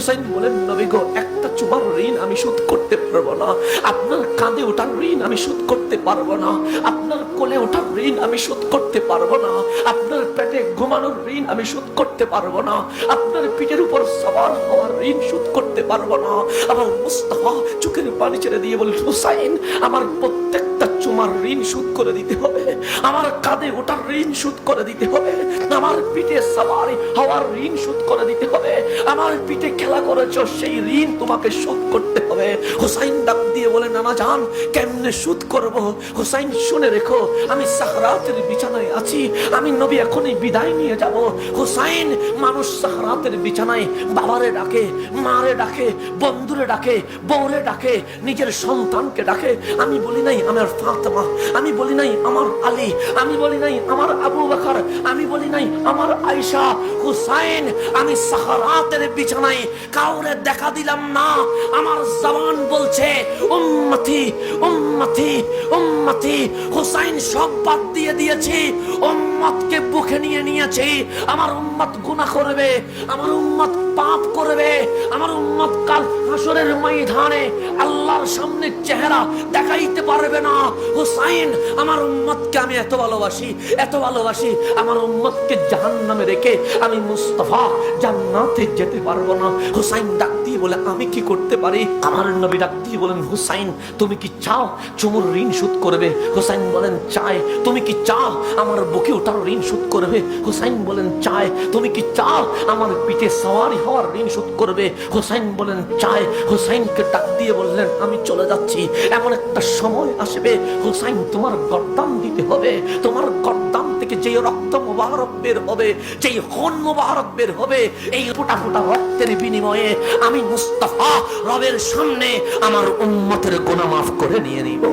হুসাইন বলেন, নবী গো, একটা চুমার ঋণ আমি শোধ করতে পারবো না। আপনার কাঁধে ওঠার ঋণ আমি শোধ করতে পারবো না। আপনার কোলে ওঠার ঋণ আমি শোধ করতে পারবো না। আপনার পেটে ঘুমানোর ঋণ আমি শোধ করতে পারবো না। আপনার পিঠের উপর সওয়ার হওয়ার ঋণ শোধ করতে পারবো না। আমার মুস্তাফা চোখের পানি ছেড়ে দিয়ে বলেন, হুসাইন, আমার প্রত্যেকটা চুমার ঋণ শোধ করে দিতে হবে। আমার কাঁধে ওঠার ঋণ শোধ করে দিতে হবে। আমার পিঠে সওয়ার হওয়ার ঋণ শোধ করে দিতে হবে। আমার পিঠে খেলা করেছো, সেই ঋণ তোমাকে শোধ করতে হবে। হুসাইন ডাক দিয়ে বলেন, নানা জান, কেমনে শোধ করব? হুসাইন, শুনে রেখো, আমি সাকরাতের বিছানায় আছি, আমি নবী এখনই বিদায় নিয়ে যাব। হুসাইন, মানুষ সাকরাতের বিছানায় বাবারে ডাকে, মারে ডাকে, বন্ধুরে ডাকে, বউরে ডাকে, নিজের সন্তানকে ডাকে। আমি বলি নাই আমার ফাতেমা, আমি বলি নাই আমার আলী, আমি বলি নাই আমার আবু বকর, আমি বলি নাই আমার আয়েশা। হুসাইন, আমি সাকরাতের বিছানায় কাউরে দেখা দিলাম না। আমার জবান বলছে উম্মতি উম্মতি উম্মতি। হুসাইন সব বাদ দিয়ে দিয়েছি, উম্মতকে বুকে নিয়ে নিয়েছি। আমার উম্মত গুনাহ করবে, আমার উম্মত পাপ করবে, আমার উম্মত কাল হাসরের ময়দানে আল্লাহর সামনে চেহারা দেখাইতে পারবে না। হুসাইন, আমার উম্মতকে আমি এত ভালোবাসি, এত ভালোবাসি, আমার উম্মতকে জাহান্নামে রেখে আমি মুস্তাফা জান্নাতে যেতে পারবো না। হুসাইন ডাক দিয়ে বলে, আমি কি করতে পারি? আমার নবী ডাক দিয়ে বলেন, হুসাইন, তুমি কি চাও চুমুর ঋণ শোধ করবে? হুসাইন বলেন, চাই। তুমি কি চাও আমার বুকে ওঠার ঋণ শোধ করবে? হুসাইন বলেন, চাই। তুমি কি চাও আমার পিঠে সওয়ারি হওয়ার ঋণ শোধ করবে? হুসাইন বলেন, চাই। হুসাইনকে ডাক দিয়ে বললেন, আমি চলে যাচ্ছি, এমন একটা সময় আসবে হুসাইন তোমার গর্দান দিতে হবে। তোমার গর্দান থেকে যে রক্ত মুবারক বের হবে, যেই খুন মুবারক বের হবে, এই ফোঁটা ফোঁটা রক্তের বিনিময়ে আমি মুস্তাফা রবের সামনে আমার উম্মতের গুনাহ মাফ করে নিয়ে নিব।